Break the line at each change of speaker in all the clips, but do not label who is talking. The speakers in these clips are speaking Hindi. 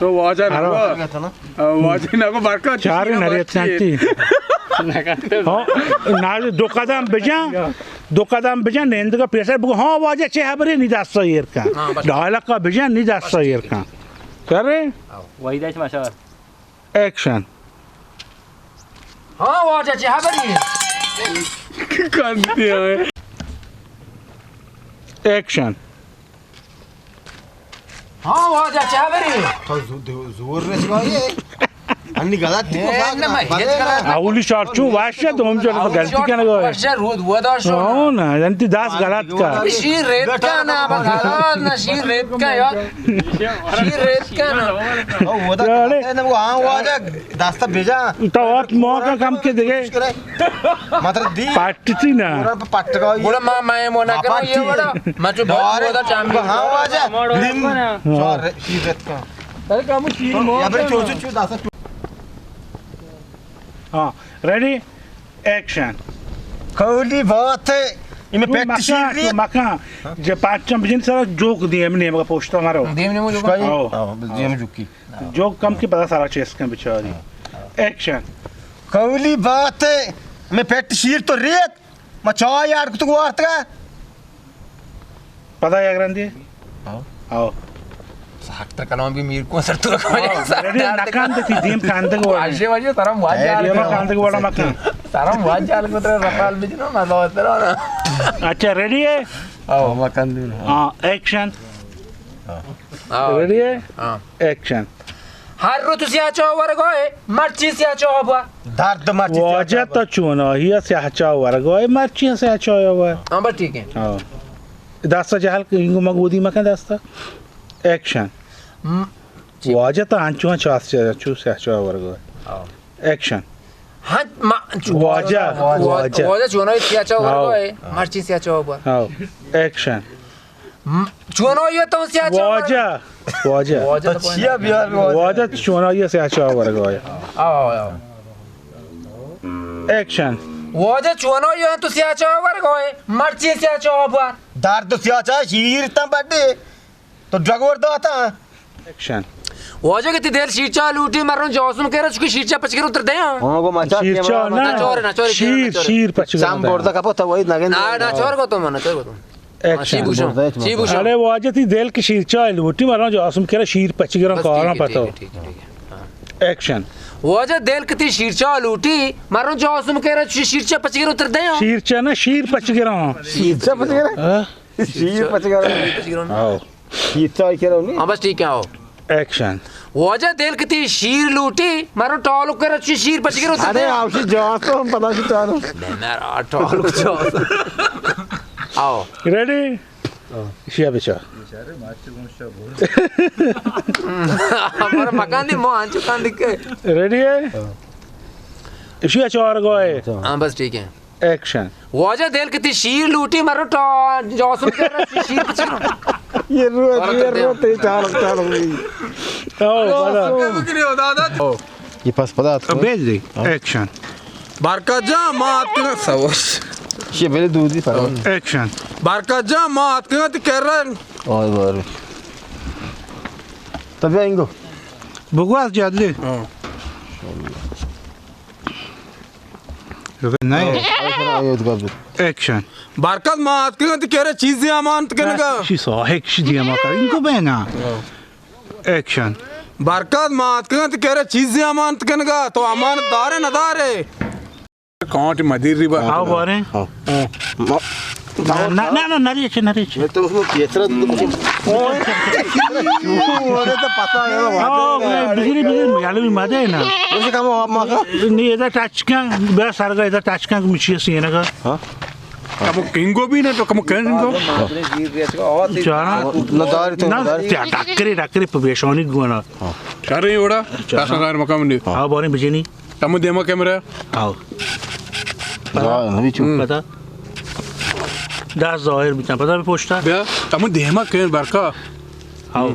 तो वाजा ना वाजा ना को बरकत
चार नरियत नाती हाँ ना दो कदम बजा नेंद का प्रेशर बुक हाँ वाजा चेहरा बरे नहीं दास्ता येर का डायलॉग का बजा नहीं दास्ता येर का कर रहे
वही दाइश माशा
एक्शन
हाँ वाजा चेहरा बरे
कर दिया है
एक्शन
हाँ वाजा चेहरा बरे
तो जोर रे सिखाइए अन्नी गलत
आवली शॉट चू वाशा तो हम जो गलती क्या ना गए
वाजा रोड वादा शो
हाँ ना जंती दास गलत का
शीर रेत का ना बगाला ना शीर रेत का यार शीर रेत का ना
वो तो ना वो हाँ वाजा दास्ता भेजा
तो आप मौका कम के देगे
मतलब दी
पाटती ना
पट्ट का
बोला मैं मोना करो ये बड़ा मैं जो बहुत वादा चांबी
हाँ वाजा लिम शीर रेत का
अरे कामू शीर मो
या फिर चो दास्ता
हाँ रेडी एक्शन
खौली बात है इमे पेट शीर रे
मका जे पांच बजे सारा जोक दिए हमने मगा पोस्टर मारो
देवने मुझे
जी हम जुकी
जोक कम की पता सारा चेस का बेचारी एक्शन
खौली बात है मैं पेट शीर तो रेत मचा यार तू वार्त का
पता है ग्रंथी आओ
साक्टर कलम भी मीर को सर तू रखा
रेडी नकान देती दीम कांदे को
आशे वाजे तरम वाजा
दीम कांदे को बड़ा मका
तरम वाजा को तेरा रफाल भी ना मतलब तेरा ना
अच्छा रेडी है
आओ मकान दी
हाँ एक्शन रेडी है एक्शन
हर रो तुसी आचो वर गोए मर्ची से आचो हुआ
दर्द मर्ची
वाजा तो चुनो ही से हचा वर्ग है मर्ची से हचा हुआ
हां बस ठीक है
हाँ दास्ता जहल इंगो मगबूदी मका दास्ता एक्शन वाजा तो आंचुआ चास से हचा वर्ग है एक्शन
हां
वाजा
चुनो से आचो वर गोए मर्ची से आचो हुआ
हाँ एक्शन
चुनो ये तो से आचो
वाजा
छिया बिहार में
वाजा चुनो ये से हचा वर्ग है
आओ
एक्शन
वाजा चुनो ये तो से आचो वर गोए मर्ची से आचो हुआ
दर्द सिया चा शीर तम बड्डे तो ड्रगवर दो आता
एक्शन
वाजा कितनी देर शीरचा लूटी मारो जोसम कह रहा चुकी शीरचा पच के उतर दे
हां को मचा
शीरचा ना शीर पच
शाम बोर्ड का पता वही नगे
ना चोर को तो मन चोर को तो शी पूछो
अरे वाजा थी देल की शीरचा लूटी मारो जो आसम कह रहा शीर पच के रहा पता एक्शन
वाजा देल कितनी शीरचा लूटी मारो जोसम कह रहा शीरचा पच के उतर दे
शीरचा ना शीर पच के रहा
शीरचा पच के शीर पच के
आओ
शीरचा के रहो नहीं
हां बस ठीक है आओ
एक्शन
वाजा देल कितनी शीर लूटी मारो टॉल कर शीर पच के उतर
अरे आपसे जवाब तो हम पता नहीं चाहो
मेरा टॉल जो आओ
रेडी शिया बेचा
हमारा मकान दी मो आंचो कान दिख के
रेडी है शिया चोर गोए
हां बस ठीक है
एक्शन
वाजा देल कितनी शीर लूटी मारो टॉल जोसम कह रहा शीर पच के
ये रो ते चाल
आओ
दादा
ये पास पता
भेज दे एक्शन
बरकजा मात के सवस
ये मेरे दूधी पर
एक्शन
बरकजा मात के कह रहा
और बार तब आएंगे
बकवास जादले नहीं एक्शन
बरकत मात के कह रहे चीजें अमानत करने का
शी सो हेक शी दिया मका इनको बहना एक्शन
बरकत मात के कह रहे चीजें अमानत करने का तो अमानतदार है नदार है कौन मदीर रिबा
आओ बारे ना नरीच
तो उसको केसरा वो तो पता है
बिजली याले भी मजा है ना
उसे काम माका
नहीं इधर टच का बड़ा सारा इधर टच का मिची सी है ना हां
कम किंगो भी ना तो कम किंगो
जाना
नदार तो
नदार टाकरे पवेशोनी गोना
करे ओड़ा तासागार मकाम नहीं
आओ बारे बिजनी
तम देमा कैमरा
आओ
अभी चुप
पता दास जाहिर बिचा पता भी पोस्टर
बे तम देमा के बरका
आओ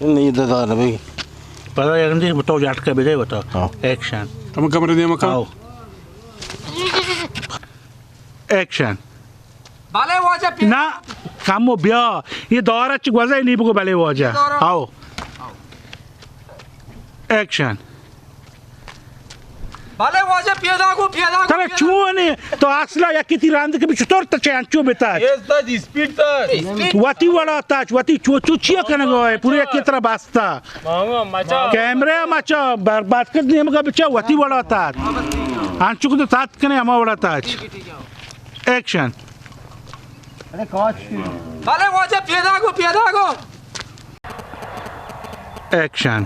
नहीं दादा भाई
पता यार नहीं बताओ जाट का बेजे बताओ एक्शन
तम कैमरा देमा का
आओ एक्शन
बाले वाजा
ना कामो बिया ये दौरा च गवाजा नहीं बको बाले वाजा आओ एक्शन
भले वाजे पियदा को
तरे चुने तो असला या किती रांद के चतुर तचे अंचो बेता
येता जी स्पीड तर
वती वाला ताच वती चुचिया कने गए पूरे की तरह बास्ता
मामा मचा
कैमरे मचा बर्बाद कर दिए मगा बच्चा वती वाला ताच अंचो को तो तात कने अमा वाला ताच एक्शन
अरे काच
भले वाजे पियदा को
एक्शन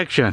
एक्शन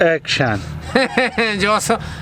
एक्शन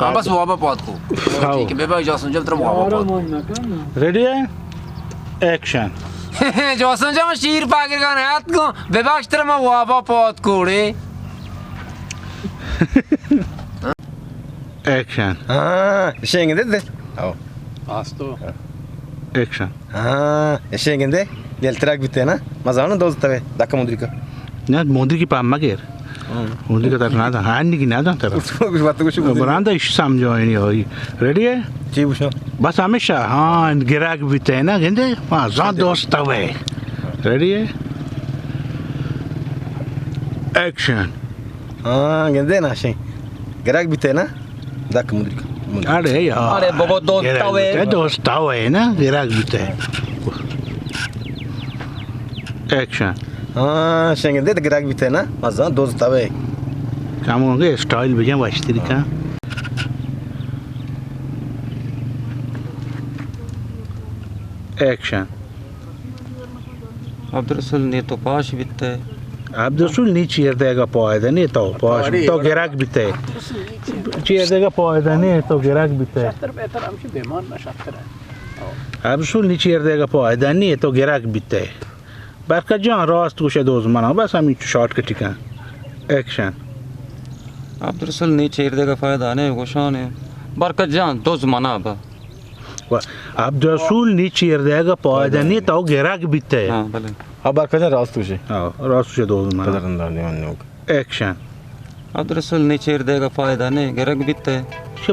हाँ बस वहाँ पात को ठीक है बेबा जॉसन जब तरह वहाँ पात
रेडी है एक्शन
जॉसन जब शीर पाकर का नायत को बेबा तरह मैं वहाँ पात कोड़े
एक्शन
हाँ शेंगे आओ
आस्तो
एक्शन
हाँ शेंगे गेल्तराग बिते ना मजा ना दोस्त तवे दाका मुद्री का
ना मोदी की पाम मगर मोदी का तरह ना था हानी की ना था तरह
उसको कुछ बात कुछ
बरांदा इस समझो नहीं होई रेडी है
जी पूछो
बस हमेशा हाँ गिराक भी थे ना गेंदे हाँ जान दोस्त तवे रेडी है एक्शन
हाँ गेंदे ना शें गिराक बिते ना दाका मुद्री का
अरे यार
अरे बहुत
दोस्त है ना गिराक भी थे एक्शन
हाँ शेंगे दे गिराक बिते ना मजा दोस्त तवे
काम होंगे स्टाइल भेजा वाश्तरी का एक्शन
अब्दुल ने तो पाश बिते
अब दोस्तों नहीं चीर देगा पौधा नहीं तो पाश तो गिराक भी थे चीर देगा पौधा नहीं तो गिराक भी थे अब दोस्तों नहीं चीर देगा पौधा नहीं तो गिराक भी थे बरकत जान रास्त कुछ दोस्त मना बस हम शॉर्ट के टिका एक्शन
अब्दुल ने चेर देगा फायदा नहीं गोशान है बरकत जान दो जमाना बा
अब दोस्तों नहीं चीर देगा पौधा नहीं तो गिराक भी थे
हाँ भले
अब बार रास्त तुझे
हाँ रास्त कुछ दोस्त मना
अंदर नहीं मानने होगा
एक्शन
अब्दुल ने चेर देगा फायदा नहीं गिरक बिते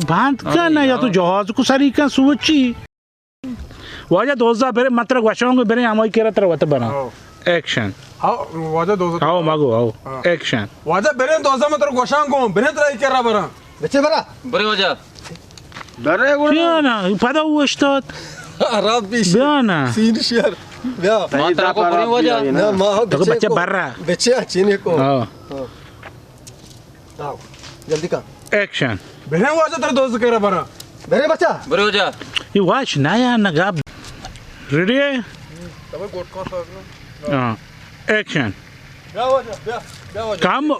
बांध का ना या तो जहाज को सारी का सोची वाजा दोस्त बेरे मात्र वशोंगे बेरे हम ही केरा तरह वत बना एक्शन
हाँ वाजा दोस्त
आओ मागो आओ एक्शन
वाजा बेरे दोस्त मतलब गोशांग को बेरे तरह कर रहा बरा
बच्चे बरा
बरे हो जा
बरे
Biana, pada uștat.
रात भी
Biana.
सीन शेयर या
मात्रा को बरे हो जा
ना माँ
Tako baca barra.
बच्चे चीनी को
Oh.
आओ जल्दी का
Action.
बेरे वाजा तेरा दोस्त कर रहा बरा
मेरे बच्चा
बरे हो जा
You watch naya nagab. Ready?
तब गोट का साथ
Action.
क्या वाजा क्या वाजा
Kam.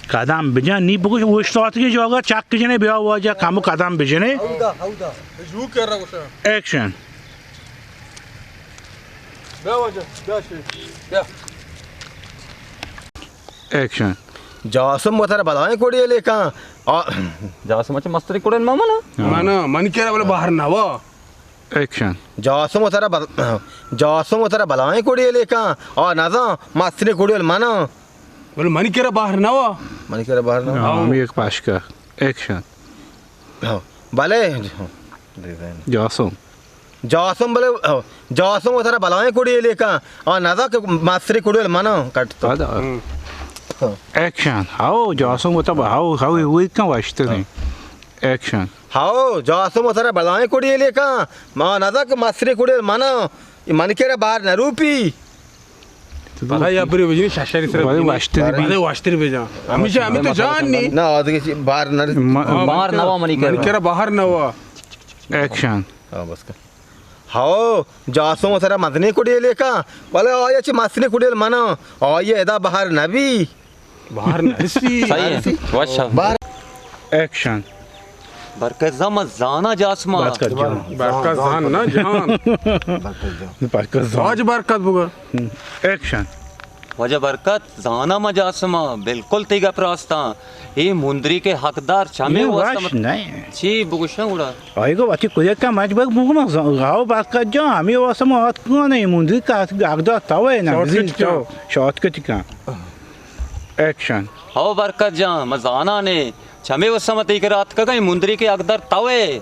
Kadam beja ni buku uștat ke joga chak ke jene bia waja kamu kadam bejene.
हाउदा
जू कर रहा गोशा
Action.
क्या वाजा क्या शेर
Action.
जासम बतारा बताएं कोड़ी लेका और
जा समझ मस्तरी कोड़न मामा ना
माना मन कह रहा बोले बाहर ना वो
Action.
जासम बतारा बताएं कोड़ी लेका और नाजा मास्टरी कोड़ी माना
बोले मन कह रहा बाहर ना वो
मन करे बाहर ना
Ami ek paşka. Action.
भले
Jasım.
जासम भले जासम बतारा बताएं कोड़ी लेका और नाजा के मास्टरी कोड़ी माना कट तो
Hadi. Action. How jasım o tabi how we kan baştı ne? Action.
हाओ जासम बतारा बताएं कोड़ी लेका माँ नाजा के मास्टरी कोड़ी माना मन करे बाहर ना रूपी
पता या बरी वजनी शाशारी सर
Hadi baştı
अरे
bir.
वास्टर भेजा हमें तो जान नहीं
ना और बाहर ना
बाहर नवा मनी
मन कह
कर
रहा बाहर ना वो
Action.
हाँ बस का हाओ जासम बतारा मदनी कोड़ी लेका बोले और ये मास्टरी कोड़ी माना और ये एदा बाहर ना भी
बाहर ना इसी
सही है अच्छा
बाहर
Action.
बरकत जमा जाना जासमा
बरकत जान
बरकत जान ना जान
बरकत जान
आज बरकत बुगा
एक्शन
वजह बरकत जाना मा जासमा बिल्कुल तीगा प्रास्ता ये मुंदरी के हकदार छमे
वाश नाही
छी बुगुशा उड़ा
आईगो बाकी कुजे का मज बग बुग मग गाव बरकत जान आम्ही वासम हात को नाही मुंदरी का अगदा तवे ना शॉर्टकट का एक्शन
हो बरकत जा मजाना ने छमे वसम तीगा रात का मुंदरी के हकदार तवे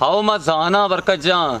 हो मजाना बरकत जा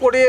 कोडी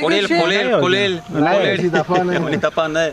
कुलेल कुलेल कुलेल कुलेल
तपा नाही.
मनी तपा नाही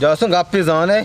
जासो गापी जाने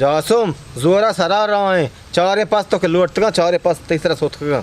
जासुम जोरा सरा रहा है चारे पास तो के लौटगा चारे पास तीसरा सोतगा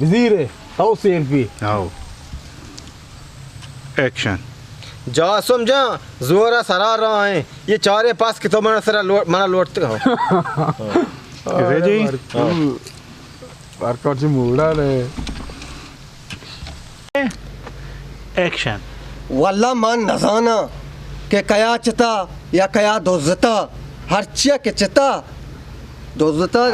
वजीर ताऊ सीएनपी
आओ एक्शन
जासुम जा जोरा सरा रहा है ये चारे पास के तो मना लौटगा
रेडी
बरकत जी मूड़ा ले
एक्शन
वल्ला मान नजाना के कया चिता या कया दोजता हर चिया के चिता दोजता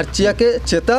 अर्चिया के चिता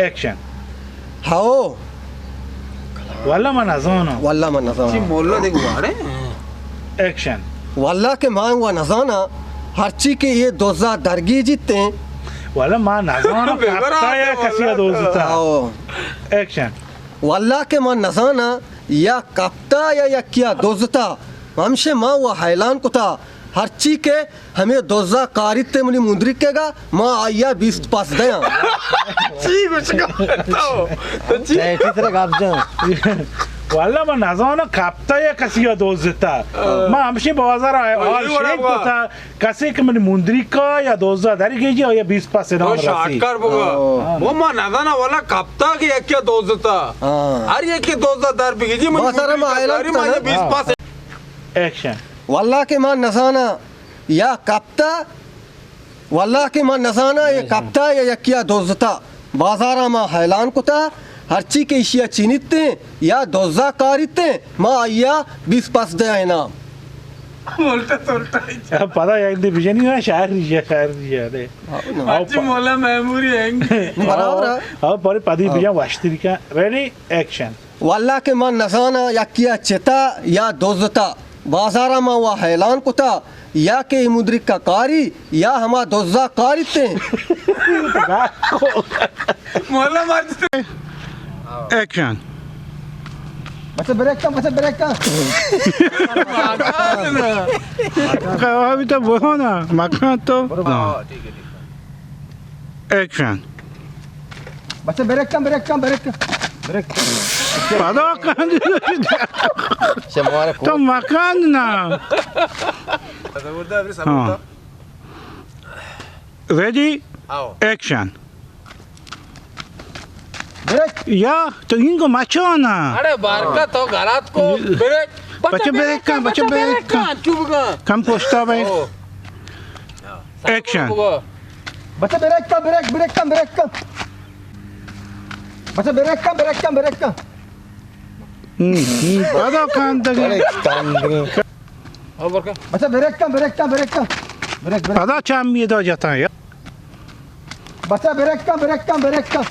एक्शन
हाँ
वल्ला मन नजाना
वल्ला मान नजाना
मोल्ला देख वाड़े
एक्शन
वल्ला के मान हुआ नजाना हर ची के ये दोजा दरगी जीतते हैं
वल्ला मन नजाना कपता या कसिया दोस्ता
हाँ
एक्शन
वल्ला के मान नजाना या कप्ता या किया दोजता हमसे माँ हुआ हैलान कुता हर ची के हमें दोजा कारिते मुनी मुंदरी केगा माँ आया 20 पास दया
ची कुछ करताओ तो ची
वल्ला मन नजाना कपता या कसिया दोस्ता माँ हमसे बाजार आए और शेख कोता कसे के मन मुंदरी का या 2000 दर गई या 20 पास ना
तो शाटकर बुगा वो मा नदाना वाला कप्ता की एक क्या दोजता हर एक के दोजा दर बिगी मुझे
बाजार में आयला
मुझे 20 पास
एक्शन
वल्ला के मान नजाना या कप्ता वल्ला के मान नजाना ये कप्ता या किया दोजता बाजारा में हैलान कुता हर ची के इशिया चीनिते या दोजा कारिते माँ आया 20 पास दया है ना
बोलता सोलता
पता है एक डिवीजन ही ना शायर दे
आज मोला मेमोरी हैंगे
बराबर है
हाँ पर पदी बिया वाश्तरी का रेडी एक्शन
वल्ला के मान नजाना या किया चिता या दोजता बाजारा में हुआ हैलान कुता या के मुद्रिक का कारी या हमा दोजा कारिते
मोला मारते
एक्शन
बच्चा ब्रेक का
अभी तो वो हो ना मकान तो एक्शन
बच्चा ब्रेक का
पता तो मकान ना हाँ रेडी एक्शन या तो इनको मचो ना
अरे बरकत हो घरात को ब्रेक
बच्चे ब्रेक का
चुप का
कम पोस्टा भाई एक्शन
बच्चा ब्रेक का बच्चा ब्रेक का
पता कान तक
हो बरकत
बच्चा ब्रेक का
पता चाम ये दो जाता है
बच्चा ब्रेक का